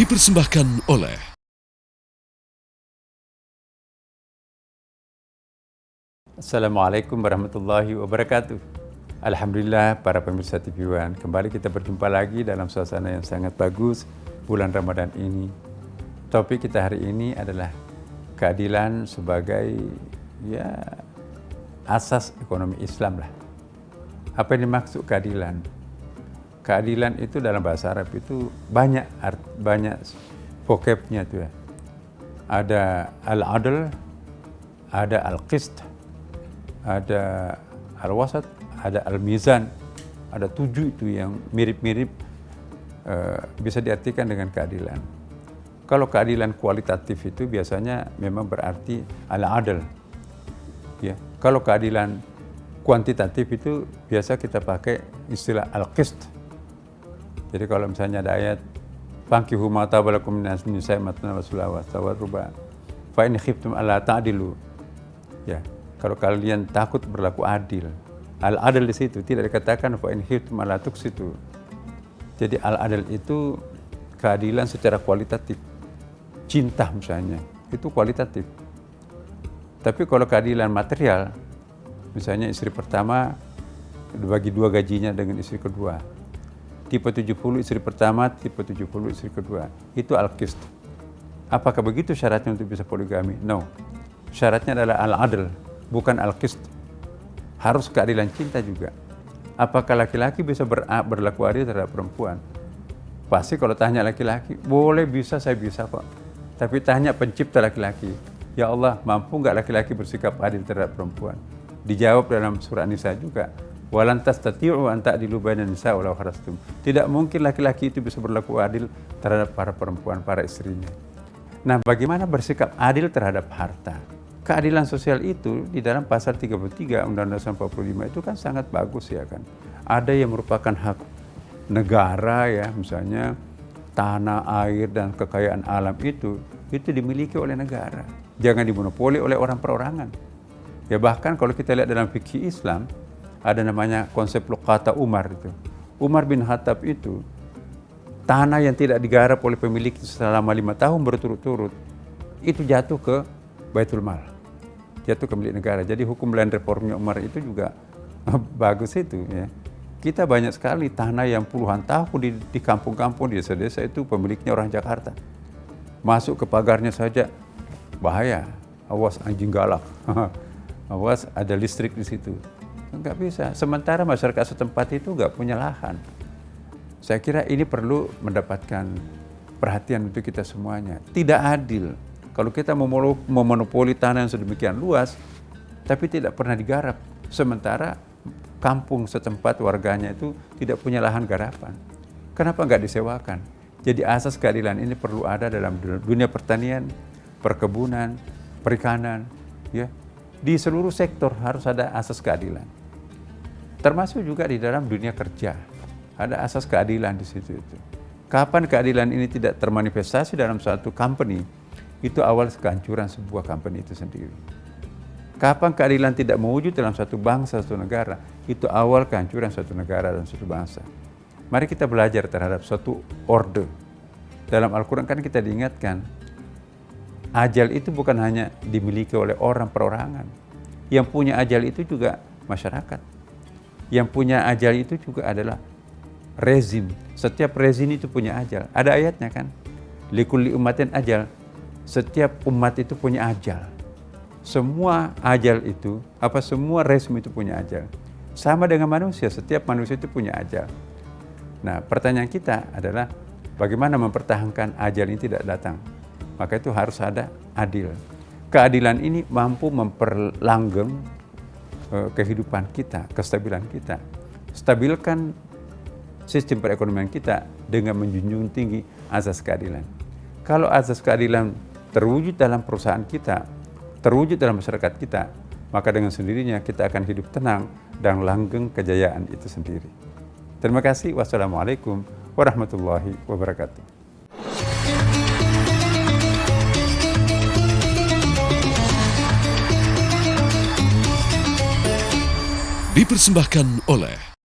Dipersembahkan oleh Assalamualaikum warahmatullahi wabarakatuh. Alhamdulillah para pemirsa TV One, kembali kita berjumpa lagi dalam suasana yang sangat bagus bulan Ramadan ini. Topik kita hari ini adalah keadilan sebagai asas ekonomi Islam lah. Apa yang dimaksud keadilan? Keadilan itu dalam bahasa Arab itu banyak vocabnya tuh ya. Ada al-adl, ada al-qist, ada al-wasat, ada al-mizan. Ada 7 itu yang mirip-mirip bisa diartikan dengan keadilan. Kalau keadilan kualitatif itu biasanya memang berarti al-adl. Ya. Kalau keadilan kuantitatif itu biasa kita pakai istilah al-qist. Jadi kalau misalnya ada ayat fankihu ma taba lakum minan nisa'i matna wa sulasa wa ruba fa in khiftum alla ta'dilu. Ya, kalau kalian takut berlaku adil. Al-adl di situ tidak dikatakan fa in khiftum alla tuqsitu. Jadi al-adl itu keadilan secara kualitatif. Cinta misalnya, itu kualitatif. Tapi kalau keadilan material, misalnya istri pertama bagi 2 gajinya dengan istri kedua. Tipe 70 istri pertama, tipe 70 istri kedua. Itu al-qist. Apakah begitu syaratnya untuk bisa poligami? No. Syaratnya adalah al-adl, bukan al-qist. Harus keadilan cinta juga. Apakah laki-laki bisa berlaku adil terhadap perempuan? Pasti kalau tanya laki-laki, boleh, bisa, saya bisa kok. Tapi tanya pencipta laki-laki, ya Allah, mampu nggak laki-laki bersikap adil terhadap perempuan? Dijawab dalam surah Nisa juga. Walan tastati'u an ta'dilu bainan nisa walau harastum. Tidak mungkin laki-laki itu bisa berlaku adil terhadap para perempuan, para istrinya. Nah, bagaimana bersikap adil terhadap harta? Keadilan sosial itu di dalam pasal 33 Undang-Undang 45 itu kan sangat bagus ya kan. Ada yang merupakan hak negara ya, misalnya tanah, air dan kekayaan alam itu dimiliki oleh negara. Jangan dimonopoli oleh orang perorangan. Ya bahkan kalau kita lihat dalam fikih Islam ada namanya konsep luqata Umar itu. Umar bin Khattab itu tanah yang tidak digarap oleh pemilik selama 5 tahun berturut-turut itu jatuh ke Baitul Mal, jatuh ke milik negara. Jadi hukum land reformnya Umar itu juga bagus itu ya. Kita banyak sekali tanah yang puluhan tahun di kampung-kampung, di desa-desa itu pemiliknya orang Jakarta. Masuk ke pagarnya saja bahaya, awas anjing galak, awas ada listrik di situ. Enggak bisa. Sementara masyarakat setempat itu enggak punya lahan. Saya kira ini perlu mendapatkan perhatian untuk kita semuanya. Tidak adil kalau kita memonopoli tanah yang sedemikian luas, tapi tidak pernah digarap. Sementara kampung setempat warganya itu tidak punya lahan garapan. Kenapa enggak disewakan? Jadi asas keadilan ini perlu ada dalam dunia pertanian, perkebunan, perikanan, ya. Di seluruh sektor harus ada asas keadilan. Termasuk juga di dalam dunia kerja. Ada asas keadilan di situ itu. Kapan keadilan ini tidak termanifestasi dalam suatu company, itu awal kehancuran sebuah company itu sendiri. Kapan keadilan tidak mewujud dalam suatu bangsa, suatu negara, itu awal kehancuran suatu negara dan suatu bangsa. Mari kita belajar terhadap suatu orde. Dalam Al-Quran kan kita diingatkan, ajal itu bukan hanya dimiliki oleh orang perorangan. Yang punya ajal itu juga masyarakat. Yang punya ajal itu juga adalah rezim. Setiap rezim itu punya ajal. Ada ayatnya kan? Likulli ummatin ajal. Setiap umat itu punya ajal. Semua ajal itu, semua rezim itu punya ajal. Sama dengan manusia, setiap manusia itu punya ajal. Nah, pertanyaan kita adalah bagaimana mempertahankan ajal ini tidak datang? Maka itu harus ada adil. Keadilan ini mampu memperlanggeng kehidupan kita, kestabilan kita. Stabilkan sistem perekonomian kita dengan menjunjung tinggi asas keadilan. Kalau asas keadilan terwujud dalam perusahaan kita, terwujud dalam masyarakat kita, maka dengan sendirinya kita akan hidup tenang dan langgeng kejayaan itu sendiri. Terima kasih. Wassalamualaikum warahmatullahi wabarakatuh. dipersembahkan oleh